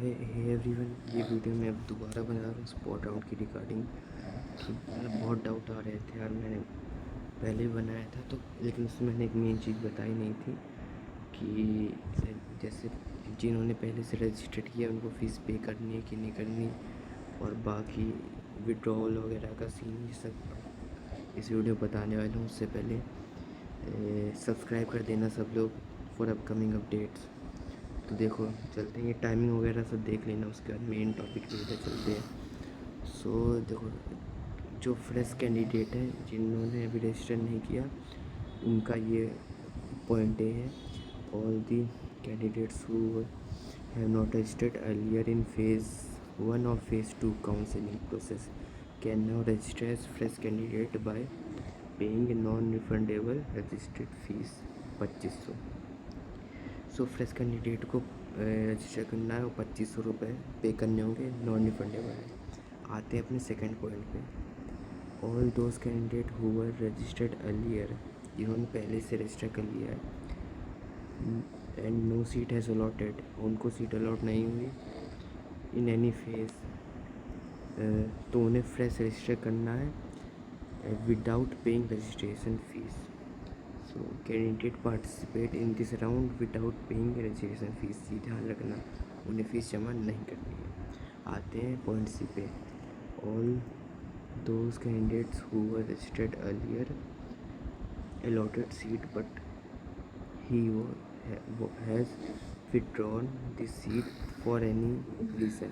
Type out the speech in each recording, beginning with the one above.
Hey everyone, ये video मैं अब दोबारा बना रहा हूँ स्पॉट राउंड की रिगार्डिंग। कि मतलब बहुत डाउट आ रहे थे यार, मैंने पहले भी बनाया था तो, लेकिन उसमें मैंने एक मेन चीज़ बताई नहीं थी कि जैसे जिन्होंने पहले से रजिस्टर्ड किया उनको फ़ीस पे करनी है कि नहीं करनी, और बाकी विड्रॉल वगैरह का सीन, ये सब इस वीडियो बताने वाला हूँ। उससे पहले सब्सक्राइब कर देना सब लोग फॉर अपकमिंग अपडेट्स। तो देखो चलते हैं, ये टाइमिंग वगैरह सब देख लेना, उसके बाद मेन टॉपिक पे उधर चलते हैं। सो देखो, जो फ्रेश कैंडिडेट हैं जिन्होंने अभी रजिस्टर नहीं किया, उनका ये पॉइंट ए है। All the candidates who have not registered earlier in phase 1 और phase 2 counselling process can now register as fresh candidate by paying non refundable registered fee 2500। So fresh candidate को register करना है और 2500 रुपये पे करने होंगे, नॉन रिफंडेबल है। आते हैं अपने सेकंड पॉइंट पे। All those candidate who were registered earlier, जिन्होंने पहले से रजिस्टर कर लिया है, and no seat has allotted, उनको सीट अलॉट नहीं हुई इन एनी फेज, तो उन्हें फ्रेश रजिस्टर करना है without paying registration fees. So candidate participate in this round without paying registration fees. ये ध्यान रखना, उन्हें फ़ीस जमा नहीं करनी है। आते हैं पॉइंट सी पे। All those candidates who were registered earlier allotted seat but he has withdrawn the seat for any reason।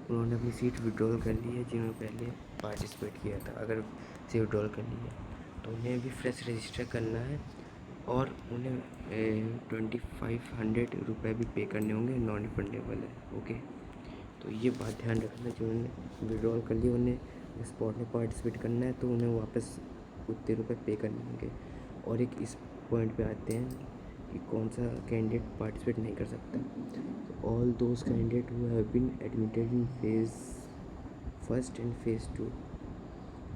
उन्होंने अपनी सीट विड्रॉल कर ली है जिन्होंने पहले पार्टिसिपेट किया था। अगर से विड्रॉल कर ली है तो उन्हें भी फ्रेश रजिस्टर करना है, और उन्हें 2500 रुपये भी पे करने होंगे, नॉन रिफंडेबल है। ओके, तो ये बात ध्यान रखना, जिन्होंने विड्रॉल कर लिया उन्हें स्पॉट में पार्टिसिपेट करना है तो उन्हें वापस उतने रुपये पे करने होंगे। और एक इस पॉइंट पे आते हैं कि कौन सा कैंडिडेट पार्टिसिपेट नहीं कर सकता। तो all those candidate who have been admitted in phase 1 and phase 2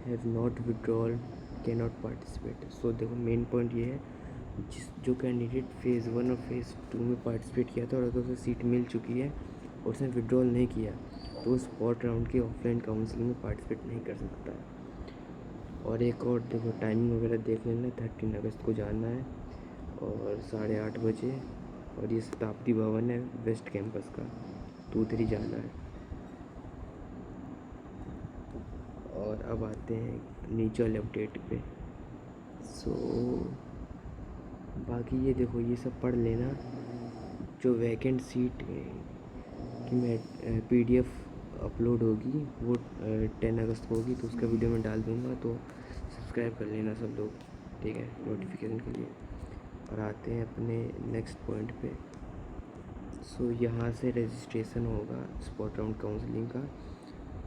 have not withdrawal can not participate. So देखो मेन पॉइंट ये है, जो कैंडिडेट फेज़ 1 और फेज़ 2 में पार्टिसिपेट किया था और अगर उसे सीट मिल चुकी है और उसने विड्रॉल नहीं किया तो स्पॉट राउंड के ऑफलाइन काउंसलिंग में पार्टिसिपेट नहीं कर सकता है। और एक और देखो, टाइमिंग वगैरह देख लेना, 13 अगस्त को जाना है और 8:30 बजे, और ये शताब्दी भवन है वेस्ट कैंपस का, तो उधर ही जाना है। और अब आते हैं नीचे वाले अपडेट पे। सो बाकी ये देखो, ये सब पढ़ लेना। जो वैकेंट सीट की मैं PDF अपलोड होगी वो 10 अगस्त को होगी, तो उसका वीडियो मैं डाल दूँगा, तो सब्सक्राइब कर लेना सब लोग, ठीक है, नोटिफिकेशन के लिए। और आते हैं अपने नेक्स्ट पॉइंट पे। सो यहाँ से रजिस्ट्रेशन होगा स्पॉट राउंड काउंसलिंग का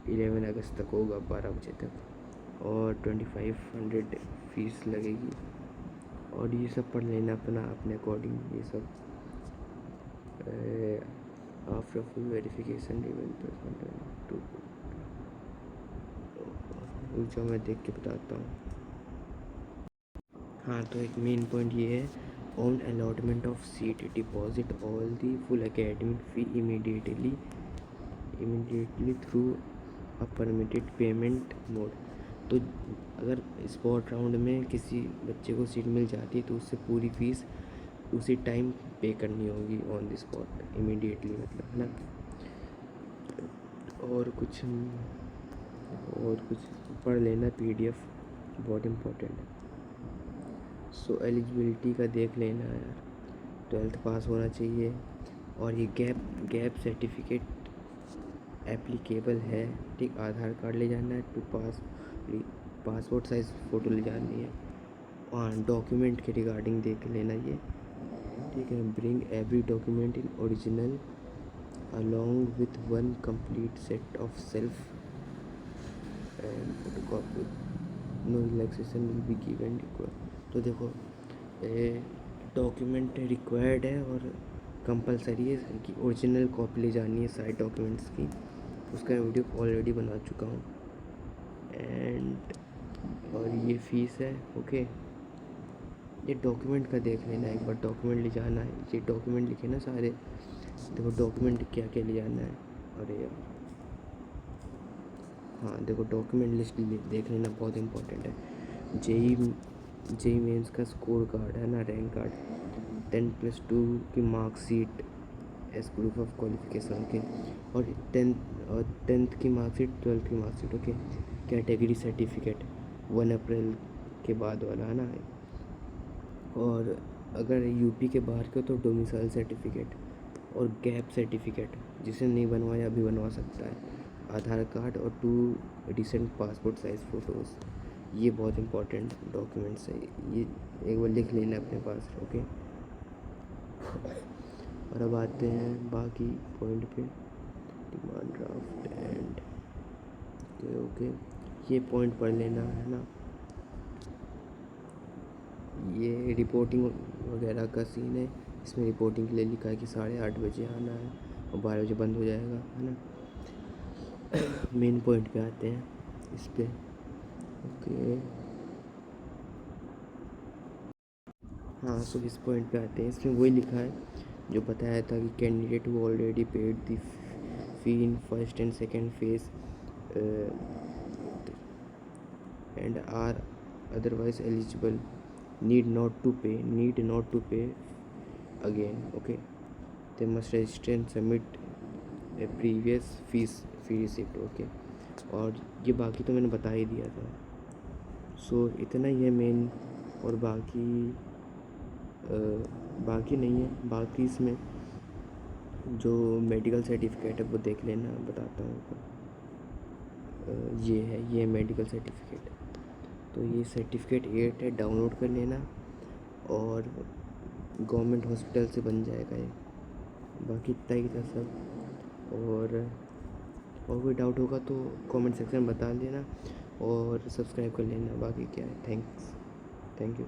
11 अगस्त तक होगा 12 बजे तक, और 2500 फीस लगेगी। और ये सब पढ़ लेना अपने अकॉर्डिंग, ये सब आफ्टर फुल वेरिफिकेशन जो मैं देख के बताता हूँ। हाँ, तो एक मेन पॉइंट ये है, on allotment of seat deposit all the full academic fee immediately through a permitted payment mode. तो अगर स्पॉट राउंड में किसी बच्चे को सीट मिल जाती है तो उससे पूरी फीस उसी टाइम पे करनी होगी, ऑन द स्पॉट, इमीडिएटली, मतलब, है ना। और कुछ पढ़ लेना, PDF बहुत इम्पोर्टेंट है। सो एलिजिबिलिटी का देख लेना यार, 12th पास होना चाहिए, और ये गैप सर्टिफिकेट एप्लीकेबल है, ठीक। आधार कार्ड ले जाना है, पासपोर्ट साइज़ फ़ोटो ले जानी है। हाँ, डॉक्यूमेंट के रिगार्डिंग देख लेना ये, ठीक है। Bring every document in original along with one complete set of self and photocopy, no relaxation will be given। तो देखो, डॉक्यूमेंट रिक्वायर्ड है और कंपलसरी है कि ओरिजिनल कॉपी ले जानी है सारे डॉक्यूमेंट्स की। उसका वीडियो ऑलरेडी बना चुका हूँ। एंड और ये फ़ीस है, ओके। ये डॉक्यूमेंट का देख लेना एक बार, डॉक्यूमेंट ले जाना है, ये डॉक्यूमेंट लिखे ना सारे, देखो डॉक्यूमेंट क्या क्या ले जाना है। अरे यार, हाँ देखो डॉक्यूमेंट लिस्ट देख लेना, बहुत इंपॉर्टेंट है। जेई मेंस का स्कोर कार्ड है ना, रैंक कार्ड, 10+2 की marksheet as proof of qualification, okay. और टेंथ की मार्कशीट, 12th की marksheet, okay. Category certificate 1 April के बाद वाला है ना। और अगर यूपी के बाहर के हो तो डोमिसाइल सर्टिफिकेट और गैप सर्टिफिकेट, जिसे नहीं बनवाया अभी बनवा सकता है। आधार कार्ड और 2 रिसेंट पासपोर्ट साइज़ फ़ोटोज़, ये बहुत इंपॉर्टेंट डॉक्यूमेंट्स है, ये एक बार लिख लेना अपने पास, ओके। और अब आते हैं बाकी पॉइंट पे, demand draft and okay okay, ये पॉइंट पढ़ लेना है ना। ये रिपोर्टिंग वगैरह का सीन है, इसमें रिपोर्टिंग के लिए लिखा है कि 8:30 बजे आना है और 12 बजे बंद हो जाएगा, है ना। मेन पॉइंट पे आते हैं इस पे, ओके। हाँ सो इस पॉइंट पे आते हैं, इसमें वही लिखा है जो बताया था कि candidate who already paid the fee in first and second phase and are otherwise eligible need not to pay again, okay. They must register and submit a previous fee receipt, okay. और ये बाकी तो मैंने बता ही दिया था। सो इतना ही है मेन, और बाकी नहीं है। बाकी इसमें जो मेडिकल सर्टिफिकेट है वो देख लेना, बताता हूँ आपको। ये मेडिकल सर्टिफिकेट, तो ये सर्टिफिकेट 8 है, डाउनलोड कर लेना और गवर्नमेंट हॉस्पिटल से बन जाएगा ये। बाकी इतना ही था सब, और कोई डाउट होगा तो कमेंट सेक्शन में बता देना और सब्सक्राइब कर लेना। बाकी क्या है, थैंक यू।